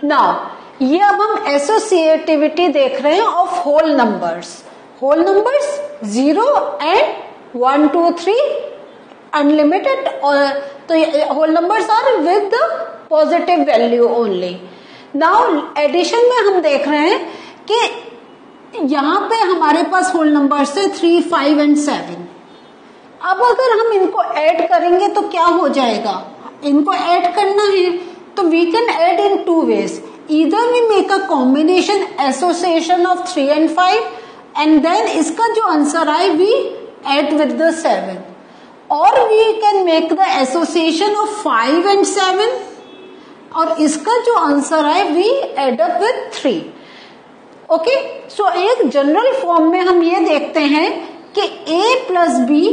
Now ये अब हम एसोसिएटिविटी देख रहे हैं of whole numbers 0 and 1 2 3 unlimited, तो whole numbers are with the positive value only. Now addition में हम देख रहे हैं कि यहां पे हमारे पास होल नंबर्स है 3 5 एंड 7। अब अगर हम इनको ऐड करेंगे तो क्या हो जाएगा, इनको ऐड करना है तो we can add in 2 ways, either we make a combination association of 3 and 5 and then इसका जो आंसर आए we add with the 7, or we can make the association of 5 and 7 और इसका जो आंसर आए we add up with 3। Okay, सो एक general form में हम ये देखते हैं कि a plus b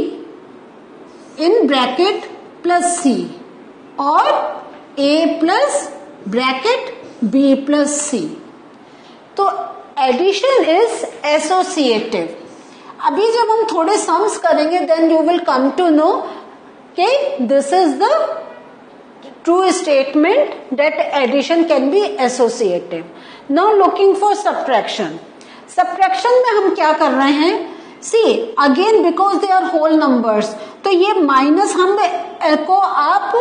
in bracket plus c और a plus bracket b plus c, तो एडिशन इज एसोसिएटिव। अभी जब हम थोड़े सम्स करेंगे then you will come to know कि this is the true statement that addition can be associative. Now looking for subtraction. Subtraction में हम क्या कर रहे हैं, see again because they are whole numbers, तो ये माइनस हम को आप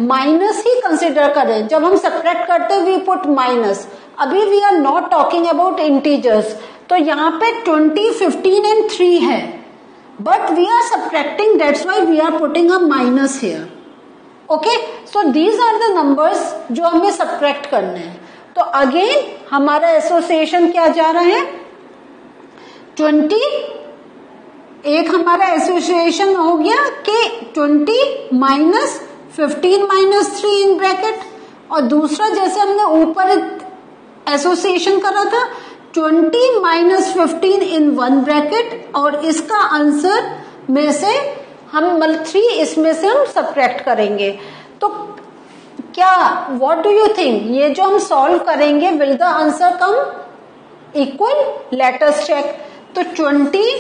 माइनस ही कंसिडर करें। जब हम सब्ट्रैक्ट करते हैं वी पुट माइनस। अभी we are not talking about integers, तो यहाँ पे 20 15 एंड 3 है, but we are subtracting, that's why we are putting a minus here. Okay, so these are the numbers जो हमें सब्ट्रैक्ट करने हैं। तो अगेन हमारा एसोसिएशन क्या जा रहा है, 20, एक हमारा एसोसिएशन हो गया कि 20 माइनस 15 माइनस 3 इन ब्रैकेट, और दूसरा जैसे हमने ऊपर एसोसिएशन करा था 20 माइनस 15 इन 1 ब्रैकेट, और इसका आंसर में से हम 3 इसमें से हम सब्ट्रैक्ट करेंगे। तो क्या व्हाट डू यू थिंक, ये जो हम सॉल्व करेंगे will the answer come equal? Let us check. तो 20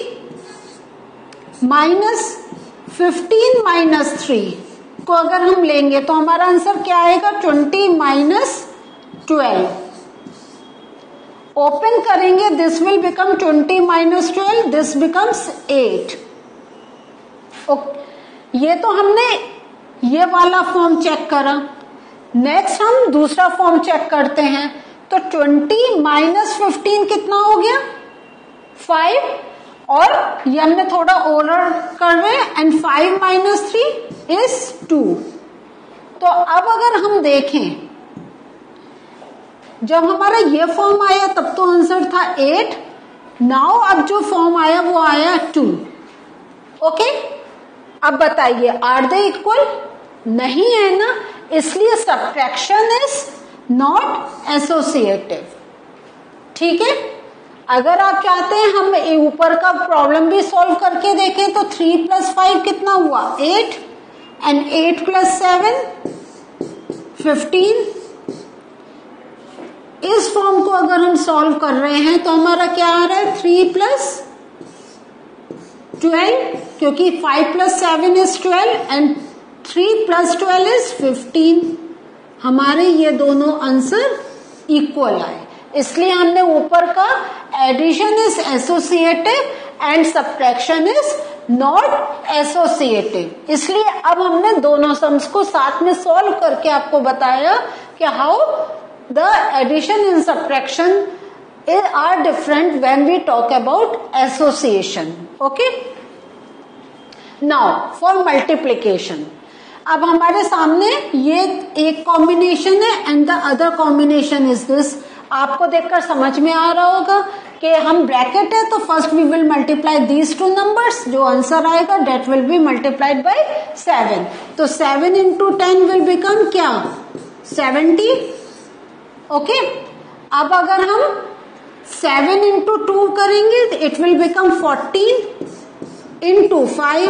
माइनस 15 माइनस 3 को अगर हम लेंगे तो हमारा आंसर क्या आएगा, 20 माइनस 12। ओपन करेंगे this will become 20 minus 12, this becomes 8। ये तो हमने ये वाला फॉर्म चेक करा। नेक्स्ट हम दूसरा फॉर्म चेक करते हैं, तो 20 माइनस 15 कितना हो गया, 5, और ये हमने थोड़ा ऑर्डर कर रहे हैं, एंड 5 माइनस 3 इज 2। तो अब अगर हम देखें जब हमारा ये फॉर्म आया तब तो आंसर था 8, नाउ अब जो फॉर्म आया वो आया 2। ओके, अब बताइए आर दे इक्वल? नहीं है ना, इसलिए सब्ट्रैक्शन इज नॉट एसोसिएटिव। ठीक है, अगर आप चाहते हैं हम ऊपर का प्रॉब्लम भी सॉल्व करके देखें तो 3 प्लस 5 कितना हुआ, 8, एंड 8 प्लस 7 15। इस फॉर्म को अगर हम सॉल्व कर रहे हैं तो हमारा क्या आ रहा है, 3 प्लस 12, क्योंकि 5 plus 7 is 12 and 3 plus 12 is 15। हमारे ये दोनों आंसर इक्वल आए, इसलिए हमने ऊपर का addition is associative and subtraction is not associative. इसलिए अब हमने दोनों सम्स को साथ में सॉल्व करके आपको बताया कि how the addition and subtraction are different when we talk about association. Okay, now for multiplication. अब हमारे सामने ये एक कॉम्बिनेशन है and the other combination is this. आपको देखकर समझ में आ रहा होगा कि हम ब्रैकेट है तो first we will multiply these 2 numbers, जो आंसर आएगा that will be multiplied by 7। तो 7 इंटू 10 विल बिकम क्या, 70। ओके, अब अगर हम 7 इंटू 2 करेंगे it will become 14 into 5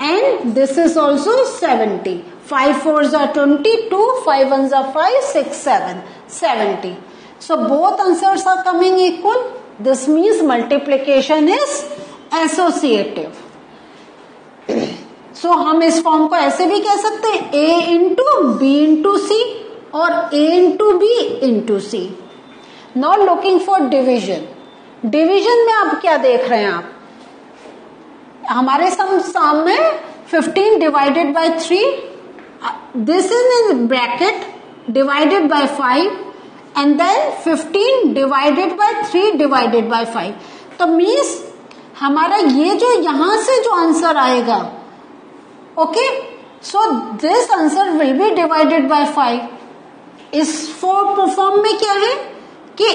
and this is also 70। 5 4s are 20, 2 5 1s are 5 6 7 70. So both answers are coming equal. This means multiplication is associative. So हम इस form को ऐसे भी कह सकते हैं, a इंटू बी इंटू सी, और A into B into C. Now looking for division. Division में आप क्या देख रहे हैं? आप हमारे सम में 15 divided by 3, this is in bracket, divided by 5 and then 15 divided by 3 divided by 5. तो मीन्स हमारा ये जो यहां से जो आंसर आएगा, okay, so this answer will be divided by 5. इस फॉर्म में क्या है कि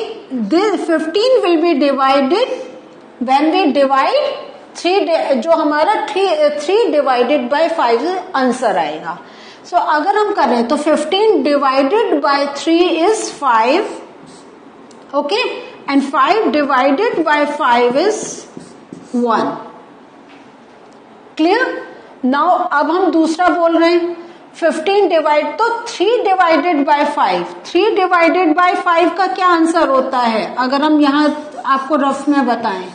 15 will be divided when we divide 3, जो हमारा 3 डिवाइडेड बाय 5 आंसर आएगा. सो अगर हम करें तो 15 divided by 3 is 5, okay, and 5 divided by 5 is 1. Clear? Now अब हम दूसरा बोल रहे हैं 15 डिवाइड, तो 3 डिवाइडेड बाय 5, 3 डिवाइडेड बाय 5 का क्या आंसर होता है? अगर हम यहां आपको रफ में बताएं,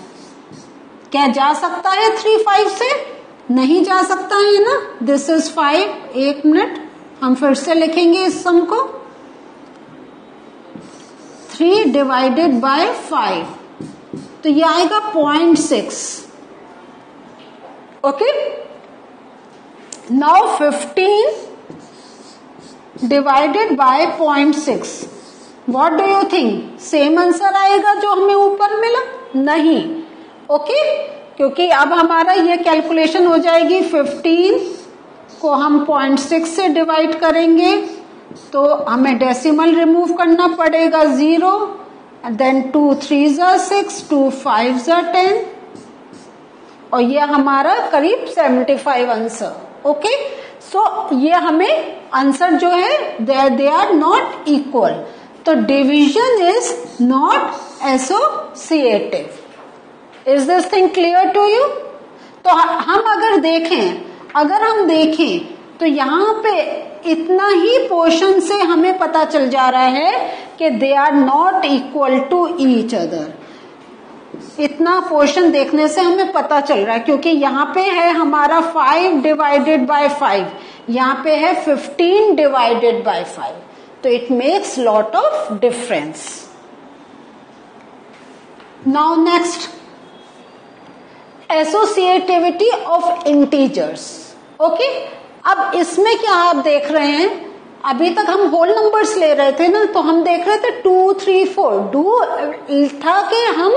क्या जा सकता है 3 5 से? नहीं जा सकता है ना. This is 5. एक मिनट, हम फिर से लिखेंगे इस सम को. 3 डिवाइडेड बाय 5, तो ये आएगा 0.6. Okay, now 15 divided by 0.6, what do you think? Same answer आएगा जो हमें ऊपर मिला? नहीं. ओके, क्योंकि अब हमारा ये कैलकुलेशन हो जाएगी. 15 को हम 0.6 से डिवाइड करेंगे तो हमें डेसिमल रिमूव करना पड़ेगा 0, देन 2 3 are 6, 2 5 are 10, और ये हमारा करीब 75 आंसर. ओके, सो ये हमें आंसर जो है दे आर नॉट इक्वल. तो division is not associative. Is this thing clear to you? तो हम अगर हम देखें तो यहाँ पे इतना ही पोर्शन से हमें पता चल जा रहा है कि they are not equal to each other. इतना पोर्शन देखने से हमें पता चल रहा है, क्योंकि यहाँ पे है हमारा 5 डिवाइडेड बाय 5, यहाँ पे है 15 डिवाइडेड बाय 5, तो it makes lot of difference. Now next, associativity of integers. Okay, अब इसमें क्या आप देख रहे हैं? अभी तक हम होल नंबर्स ले रहे थे ना, तो हम देख रहे थे 2 3 4. डू था कि हम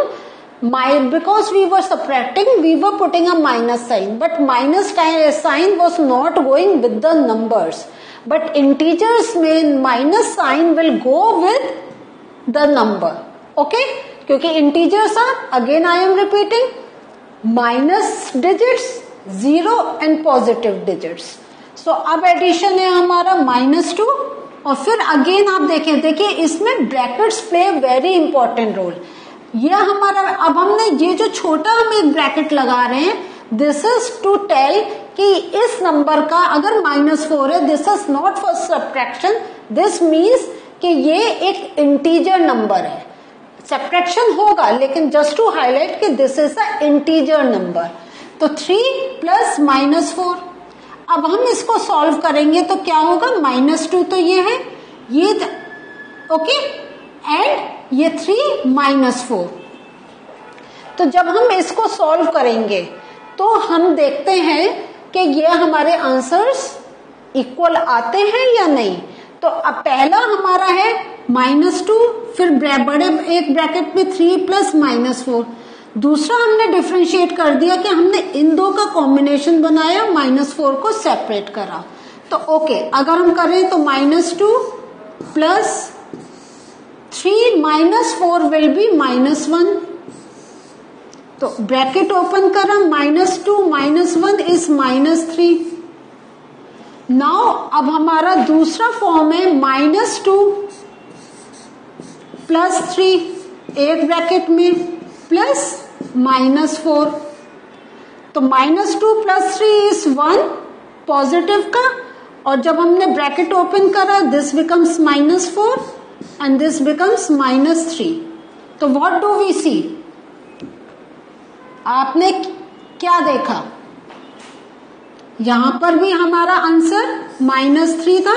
because we were subtracting, we were putting a minus sign, but minus sign was not going with the numbers, but integers में minus sign will go with the number. Okay, क्योंकि integers are, again I am repeating, minus digits, 0 and positive digits. So अब addition है हमारा -2, और फिर again आप देखिए इसमें brackets play very important role. ये हमारा, अब हमने ये जो छोटा हम एक ब्रैकेट लगा रहे हैं, दिस इज टू टेल कि इस नंबर का अगर -4 है, this is not for subtraction, this means कि ये एक इंटीजर नंबर है. सब्ट्रैक्शन होगा लेकिन जस्ट टू हाईलाइट कि this is a integer number. तो 3 प्लस -4. अब हम इसको सॉल्व करेंगे तो क्या होगा? -2 तो ये है, ये ओके, एंड ये 3 -4. तो जब हम इसको सॉल्व करेंगे तो हम देखते हैं कि ये हमारे आंसर्स इक्वल आते हैं या नहीं. तो अब पहला हमारा है -2, फिर बड़े एक ब्रैकेट में 3 प्लस -4. दूसरा हमने डिफरेंशिएट कर दिया कि हमने इन दो का कॉम्बिनेशन बनाया, -4 को सेपरेट करा. तो ओके, अगर हम करें तो -2 प्लस 3 -4 विल बी -1. तो ब्रैकेट ओपन करा, -2 -1 इज -3. नाउ अब हमारा दूसरा फॉर्म है -2 प्लस 3 एक ब्रैकेट में प्लस -4. तो -2 प्लस 3 इज 1 पॉजिटिव का, और जब हमने ब्रैकेट ओपन करा this becomes -4 and this becomes -3. तो what do we see? आपने क्या देखा? यहां पर भी हमारा आंसर -3 था,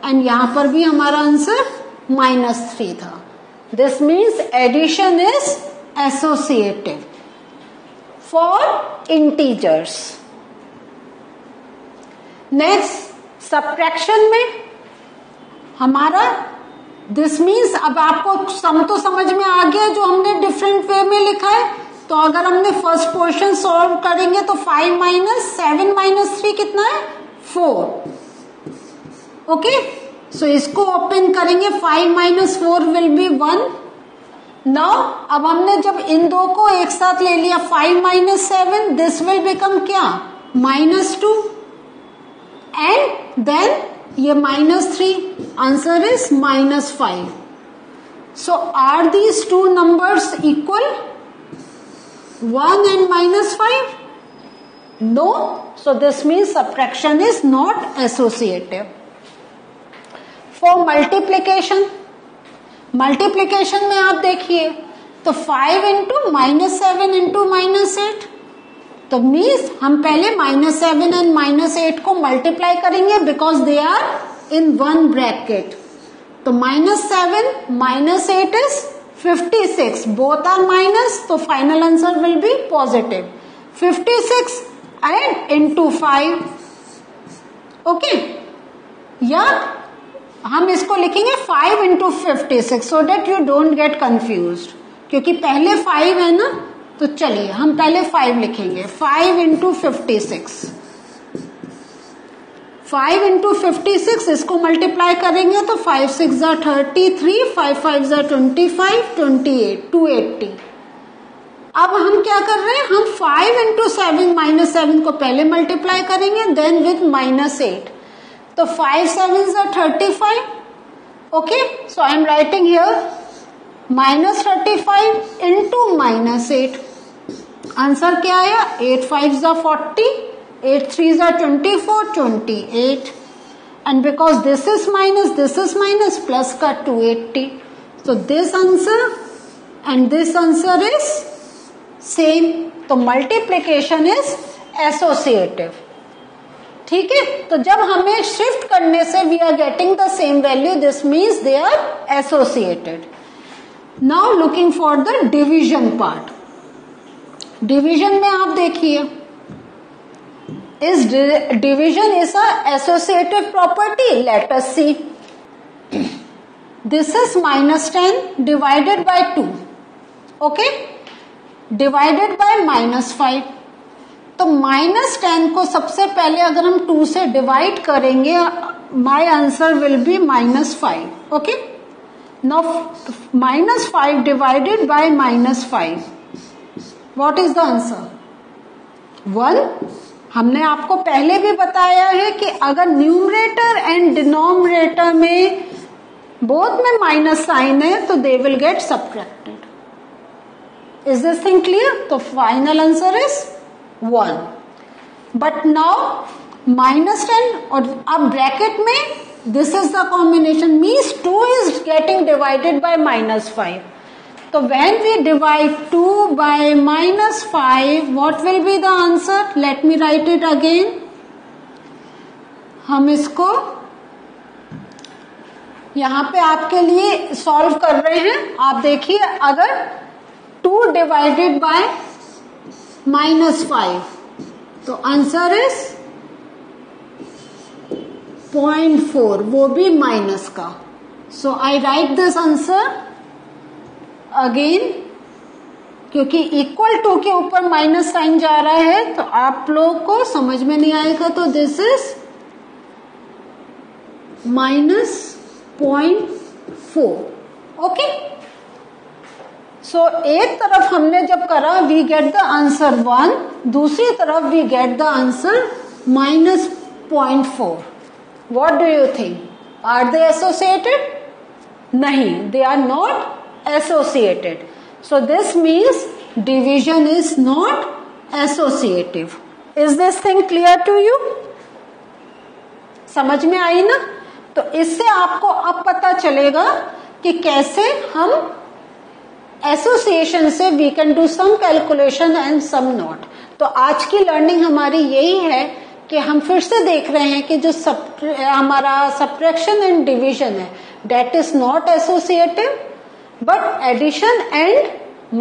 एंड यहां पर भी हमारा आंसर -3 था. This means addition is associative for integers. Next subtraction में हमारा दिस मीन्स, अब आपको सम तो समझ में आ गया जो हमने डिफरेंट वे में लिखा है. तो अगर हमने फर्स्ट पोर्शन सॉल्व करेंगे तो 5 - 7 - 3 कितना है 4. ओके, सो इसको ओपन करेंगे. 5 - 4 विल बी 1. नाउ अब हमने जब इन दो को एक साथ ले लिया 5 - 7 दिस विल बिकम क्या -2 एंड देन ये -3. Answer is -5. So are these two numbers equal 1 and -5? No. So this means subtraction is not associative. For multiplication, multiplication में आप देखिए तो 5 into -7 into -8, तो मीन्स हम पहले -7 and -8 को मल्टीप्लाई करेंगे because they are in one bracket. तो -7 -8 इज 56. बोथ आर माइनस, तो final answer will be positive. 56 and into 5. Okay, या हम इसको लिखेंगे 5 into 56 so that you don't get confused, क्योंकि पहले 5 है ना. तो चलिए हम पहले 5 लिखेंगे. 5 into 56, 5 into 56 इसको मल्टीप्लाई करेंगे तो 5 6 जा 33, 5 5 जा 25, 28, 280. अब हम क्या कर रहे हैं, हम 5 into 7 -7 को पहले मल्टीप्लाई करेंगे देन विथ -8. तो 5 7 जा 35. Okay, so I am writing here -35 into -8. Answer क्या आया 8 5 जा 40, 8 3 जा 24, 28. And because this is minus, plus का 280. So this answer and this answer is same. तो multiplication is associative. ठीक है, तो जब हमें शिफ्ट करने से we are getting the same value, this means they are associated. Now looking for the division part. Division में आप देखिए, इस division is a associative property. Let us see. This is -10 divided by 2. Okay, divided by -5. तो -10 को सबसे पहले अगर हम 2 से डिवाइड करेंगे my answer will be -5. Okay, now -5 divided by -5, what is the answer 1. हमने आपको पहले भी बताया है कि अगर न्यूमरेटर एंड डिनोमिनेटर में बोथ में माइनस साइन है तो they will get subtracted. Is this thing clear? तो final answer is 1. But now -10 और अब ब्रैकेट में this is the combination means 2 is getting divided by -5. तो when we divide 2 by -5, what will be the answer? Let me write it again. हम इसको यहां पे आपके लिए सॉल्व कर रहे हैं. आप देखिए, अगर 2 डिवाइडेड बाय -5 तो आंसर इज 0.4, वो भी माइनस का. सो आई राइट दिस आंसर अगेन, क्योंकि इक्वल टू के ऊपर माइनस साइन जा रहा है तो आप लोग को समझ में नहीं आएगा. तो दिस इज -0.4. ओके, सो एक तरफ हमने जब करा वी गेट द आंसर 1, दूसरी तरफ we get the answer -0.4. What do you think? Are they associated? नहीं, they are not associated. So this means division is not associative. Is this thing clear to you? समझ में आई ना? तो इससे आपको अब पता चलेगा कि कैसे हम एसोसिएशन से we can do some calculation and some not. तो आज की लर्निंग हमारी यही है कि हम फिर से देख रहे हैं कि जो हमारा सब्ट्रैक्शन एंड डिवीजन है that is not associative, but addition and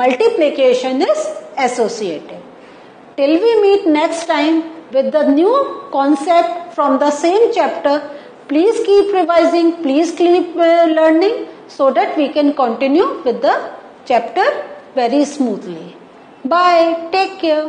multiplication is associative. Till we meet next time with the new concept from the same chapter, please keep revising, please keep learning so that we can continue with the chapter very smoothly. Bye. Take care.